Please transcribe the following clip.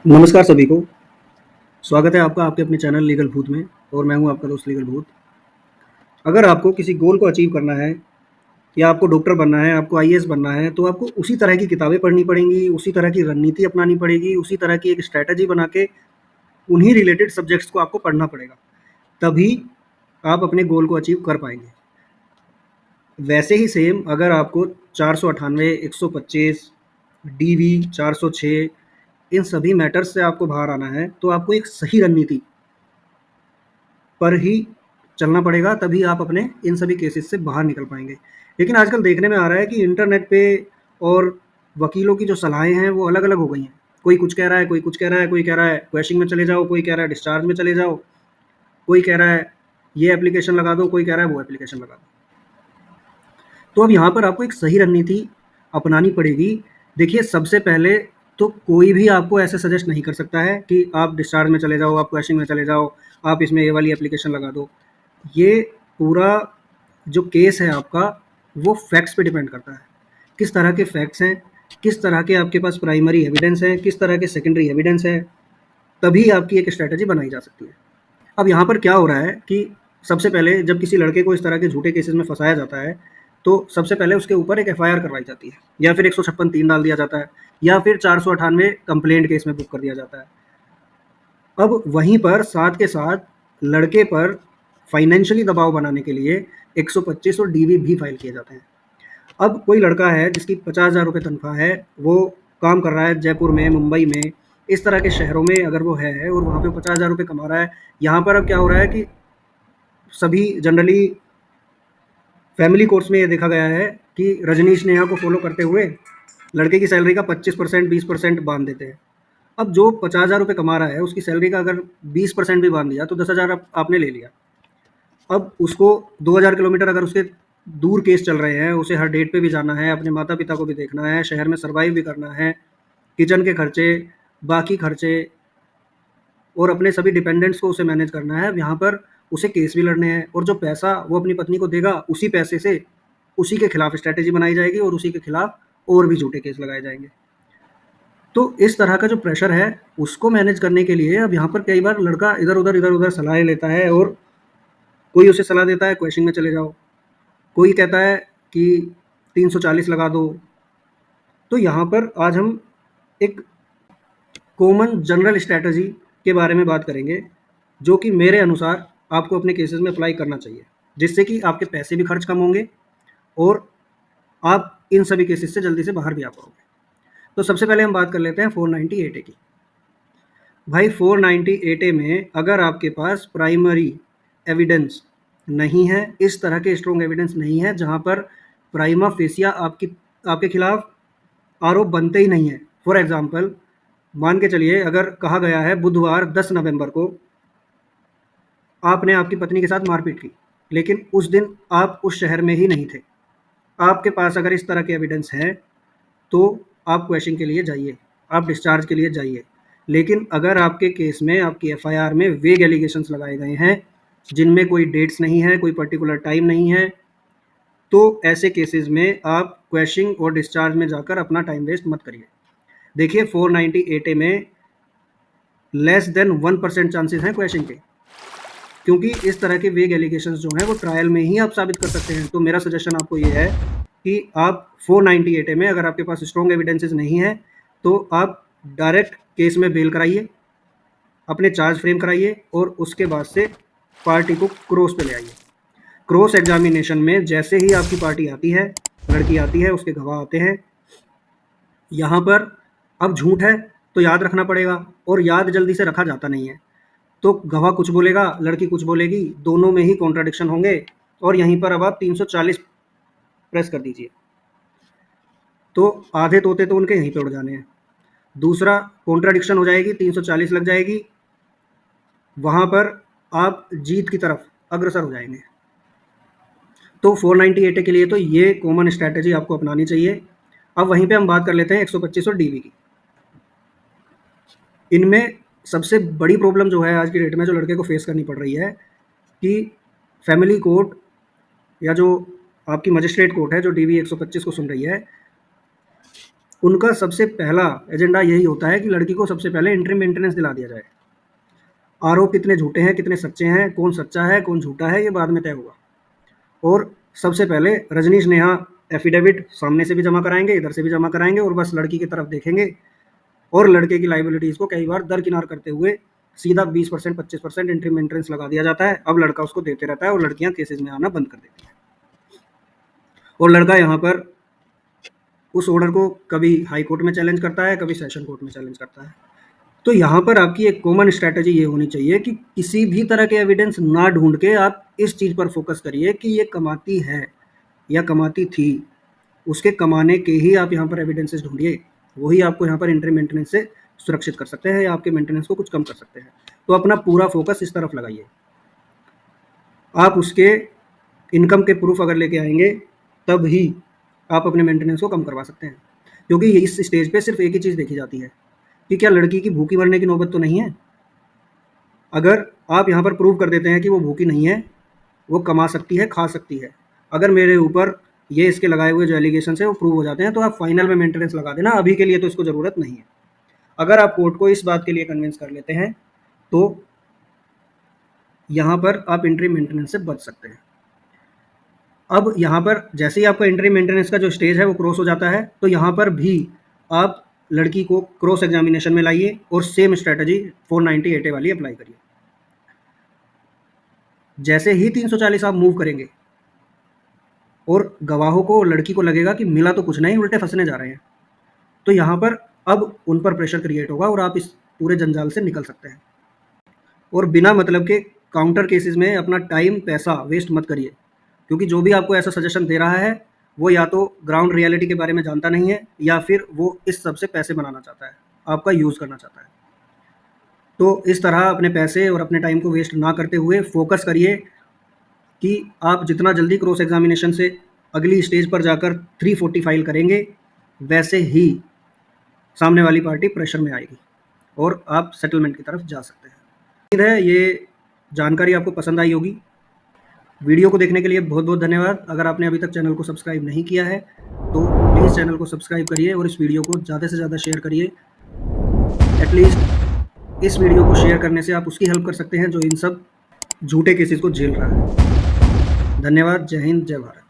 नमस्कार सभी को। स्वागत है आपका आपके अपने चैनल लीगल भूत में और मैं हूं आपका दोस्त लीगल भूत। अगर आपको किसी गोल को अचीव करना है या आपको डॉक्टर बनना है, आपको आईएएस बनना है, तो आपको उसी तरह की किताबें पढ़नी पड़ेंगी, उसी तरह की रणनीति अपनानी पड़ेगी, उसी तरह की एक स्ट्रैटेजी बना के उन्हीं रिलेटेड सब्जेक्ट्स को आपको पढ़ना पड़ेगा। तभी आप अपने गोल को अचीव कर पाएँगे। वैसे ही सेम अगर आपको 498, 125, डीवी 406 इन सभी मैटर्स से आपको बाहर आना है, तो आपको एक सही रणनीति पर ही चलना पड़ेगा, तभी आप अपने इन सभी केसेस से बाहर निकल पाएँगे। लेकिन आजकल देखने में आ रहा है कि इंटरनेट पे और वकीलों की जो सलाहें हैं, वो अलग-अलग हो गई हैं। कोई कुछ कह रहा है, कोई कुछ कह रहा है, कोई कह रहा है क्वैशिंग में चले जाओ, कोई कह रहा है डिस्चार्ज में चले जाओ, कोई कह रहा है ये एप्लीकेशन लगा दो, कोई कह रहा है वो एप्लीकेशन लगा दो। तो अब यहाँ पर आपको एक सही रणनीति अपनानी पड़ेगी। देखिए, सबसे पहले तो कोई भी आपको ऐसे सजेस्ट नहीं कर सकता है कि आप डिस्चार्ज में चले जाओ, आप क्वैशिंग में चले जाओ, आप इसमें ये वाली एप्लीकेशन लगा दो। ये पूरा जो केस है आपका, वो फैक्ट्स पे डिपेंड करता है। किस तरह के फैक्ट्स हैं, किस तरह के आपके पास प्राइमरी एविडेंस हैं, किस तरह के सेकेंडरी एविडेंस है, तभी आपकी एक स्ट्रैटेजी बनाई जा सकती है। अब यहाँ पर क्या हो रहा है कि सबसे पहले जब किसी लड़के को इस तरह के झूठे केसेस में फंसाया जाता है, तो सबसे पहले उसके ऊपर एक एफआईआर करवाई जाती है, या फिर 156(3) डाल दिया जाता है, या फिर 498 कंप्लेंट केस में बुक कर दिया जाता है। अब वहीं पर साथ के साथ लड़के पर फाइनेंशियली दबाव बनाने के लिए 125 और डीवी भी फाइल किए जाते हैं। अब कोई लड़का है जिसकी 50,000 रुपये तनख्वाह है, वो काम कर रहा है जयपुर में, मुंबई में, इस तरह के शहरों में अगर वो है और वहाँ पे 50,000 रुपये कमा रहा है। यहाँ पर अब क्या हो रहा है कि सभी जनरली फैमिली कोर्ट्स में ये देखा गया है कि रजनीश नेहा को फॉलो करते हुए लड़के की सैलरी का 25%, 20% बांध देते हैं। अब जो 50,000 रुपये कमा रहा है, उसकी सैलरी का अगर 20% भी बांध दिया, तो 10,000 आपने ले लिया। अब उसको 2,000 किलोमीटर अगर उसके दूर केस चल रहे हैं, उसे हर डेट पे भी जाना है, अपने माता-पिता को भी देखना है, शहर में सर्वाइव भी करना है, किचन के खर्चे, बाकी खर्चे और अपने सभी डिपेंडेंट्स को उसे मैनेज करना है। अब यहाँ पर उसे केस भी लड़ने हैं, और जो पैसा वो अपनी पत्नी को देगा, उसी पैसे से उसी के खिलाफ स्ट्रैटेजी बनाई जाएगी और उसी के खिलाफ और भी झूठे केस लगाए जाएंगे। तो इस तरह का जो प्रेशर है, उसको मैनेज करने के लिए अब यहाँ पर कई बार लड़का इधर-उधर सलाहें लेता है, और कोई उसे सलाह देता है क्वैशिंग में चले जाओ, कोई कहता है कि 340 लगा दो। तो यहाँ पर आज हम एक कॉमन जनरल स्ट्रैटेजी के बारे में बात करेंगे, जो कि मेरे अनुसार आपको अपने केसेस में अप्लाई करना चाहिए, जिससे कि आपके पैसे भी खर्च कम होंगे और आप इन सभी केसेस से जल्दी से बाहर भी आ पाओगे। तो सबसे पहले हम बात कर लेते हैं 498A की। भाई 498A में अगर आपके पास प्राइमरी एविडेंस नहीं है, इस तरह के स्ट्रॉन्ग एविडेंस नहीं है जहाँ पर प्राइमा फेसिया आपके खिलाफ आरोप बनते ही नहीं है। फॉर एग्जाम्पल, मान के चलिए अगर कहा गया है बुधवार 10 नवंबर को आपने आपकी पत्नी के साथ मारपीट की, लेकिन उस दिन आप उस शहर में ही नहीं थे। आपके पास अगर इस तरह के एविडेंस हैं, तो आप क्वेश्चन के लिए जाइए, आप डिस्चार्ज के लिए जाइए। लेकिन अगर आपके केस में, आपकी एफआईआर में वेग एलिगेशंस लगाए गए हैं, जिनमें कोई डेट्स नहीं है, कोई पर्टिकुलर टाइम नहीं है, तो ऐसे केसेस में आप क्वेश्चन और डिस्चार्ज में जाकर अपना टाइम वेस्ट मत करिए। देखिए, 498A में लेस देन 1% चांसेस हैं क्वेश्चन के, क्योंकि इस तरह के वेग एलिगेशंस जो हैं वो ट्रायल में ही आप साबित कर सकते हैं। तो मेरा सजेशन आपको ये है कि आप 498A में अगर आपके पास स्ट्रॉन्ग एविडेंसेस नहीं है, तो आप डायरेक्ट केस में बेल कराइए, अपने चार्ज फ्रेम कराइए और उसके बाद से पार्टी को क्रॉस पे ले आइए। क्रॉस एग्जामिनेशन में जैसे ही आपकी पार्टी आती है, लड़की आती है, उसके गवाह आते हैं, यहाँ पर अब झूठ है तो याद रखना पड़ेगा, और याद जल्दी से रखा जाता नहीं है। तो गवाह कुछ बोलेगा, लड़की कुछ बोलेगी, दोनों में ही कॉन्ट्राडिक्शन होंगे, और यहीं पर अब आप 340 प्रेस कर दीजिए, तो आधे तोते तो उनके यहीं पे उड़ जाने हैं। दूसरा, कॉन्ट्राडिक्शन हो जाएगी, 340 लग जाएगी, वहाँ पर आप जीत की तरफ अग्रसर हो जाएंगे। तो 498 के लिए तो ये कॉमन स्ट्रैटेजी आपको अपनानी चाहिए। अब वहीं पे हम बात कर लेते हैं 125 और डीवी की। इनमें सबसे बड़ी प्रॉब्लम जो है आज की डेट में जो लड़के को फेस करनी पड़ रही है, कि फैमिली कोर्ट या जो आपकी मजिस्ट्रेट कोर्ट है, जो डीवी 125 को सुन रही है, उनका सबसे पहला एजेंडा यही होता है कि लड़की को सबसे पहले एंट्री मेंटेनेंस दिला दिया जाए। आरोप कितने झूठे हैं, कितने सच्चे हैं, कौन सच्चा है, कौन झूठा है, ये बाद में तय होगा। और सबसे पहले रजनीश नेहा एफिडेविट सामने से भी जमा कराएंगे, इधर से भी जमा कराएंगे, और बस लड़की की तरफ देखेंगे और लड़के की लाइबिलिटीज़ को कई बार दरकिनार करते हुए सीधा 20% 25% एंट्री मेंटेनेंस लगा दिया जाता है। अब लड़का उसको देते रहता है और लड़कियां केसेस में आना बंद कर देती हैं, और लड़का यहाँ पर उस ऑर्डर को कभी हाई कोर्ट में चैलेंज करता है, कभी सेशन कोर्ट में चैलेंज करता है। तो यहाँ पर आपकी एक कॉमन स्ट्रैटेजी ये होनी चाहिए कि किसी भी तरह के एविडेंस ना ढूंढ के आप इस चीज़ पर फोकस करिए कि ये कमाती है या कमाती थी, उसके कमाने के ही आप यहाँ पर एविडेंसेस ढूंढिए। वही आपको यहाँ पर एंट्री मेंटेनेंस से सुरक्षित कर सकते हैं या आपके मेंटेनेंस को कुछ कम कर सकते हैं। तो अपना पूरा फोकस इस तरफ लगाइए। आप उसके इनकम के प्रूफ अगर लेके आएंगे तब ही आप अपने मेंटेनेंस को कम करवा सकते हैं, क्योंकि इस स्टेज पे सिर्फ एक ही चीज़ देखी जाती है कि क्या लड़की की भूखी मरने की नौबत तो नहीं है। अगर आप यहाँ पर प्रूव कर देते हैं कि वो भूखी नहीं है, वो कमा सकती है, खा सकती है, अगर मेरे ऊपर ये इसके लगाए हुए जो एलिगेशन है वो प्रूव हो जाते हैं, तो आप फाइनल में मेंटेनेंस लगा देना। अभी के लिए तो इसको ज़रूरत नहीं है। अगर आप कोर्ट को इस बात के लिए कन्विंस कर लेते हैं तो यहाँ पर आप एंट्री मेंटेनेंस से बच सकते हैं। अब यहाँ पर जैसे ही आपका एंट्री मेंटेनेंस का जो स्टेज है वो क्रॉस हो जाता है, तो यहाँ पर भी आप लड़की को क्रॉस एग्जामिनेशन में लाइए और सेम स्ट्रेटजी 490 वाली अप्लाई करिए। जैसे ही 340 आप मूव करेंगे और गवाहों को और लड़की को लगेगा कि मिला तो कुछ नहीं, उल्टे फंसने जा रहे हैं, तो यहाँ पर अब उन पर प्रेशर क्रिएट होगा और आप इस पूरे जंजाल से निकल सकते हैं। और बिना मतलब के काउंटर केसेस में अपना टाइम पैसा वेस्ट मत करिए, क्योंकि जो भी आपको ऐसा सजेशन दे रहा है वो या तो ग्राउंड रियलिटी के बारे में जानता नहीं है या फिर वो इस सब से पैसे बनाना चाहता है, आपका यूज़ करना चाहता है। तो इस तरह अपने पैसे और अपने टाइम को वेस्ट ना करते हुए फोकस करिए कि आप जितना जल्दी क्रॉस एग्जामिनेशन से अगली स्टेज पर जाकर 340 फाइल करेंगे, वैसे ही सामने वाली पार्टी प्रेशर में आएगी और आप सेटलमेंट की तरफ जा सकते हैं। उम्मीद है ये जानकारी आपको पसंद आई होगी। वीडियो को देखने के लिए बहुत बहुत धन्यवाद। अगर आपने अभी तक चैनल को सब्सक्राइब नहीं किया है तो प्लीज़ चैनल को सब्सक्राइब करिए और इस वीडियो को ज़्यादा से ज़्यादा शेयर करिए। एटलीस्ट इस वीडियो को शेयर करने से आप उसकी हेल्प कर सकते हैं जो इन सब झूठे केसेस को झेल रहा है। धन्यवाद। जय हिंद, जय भारत।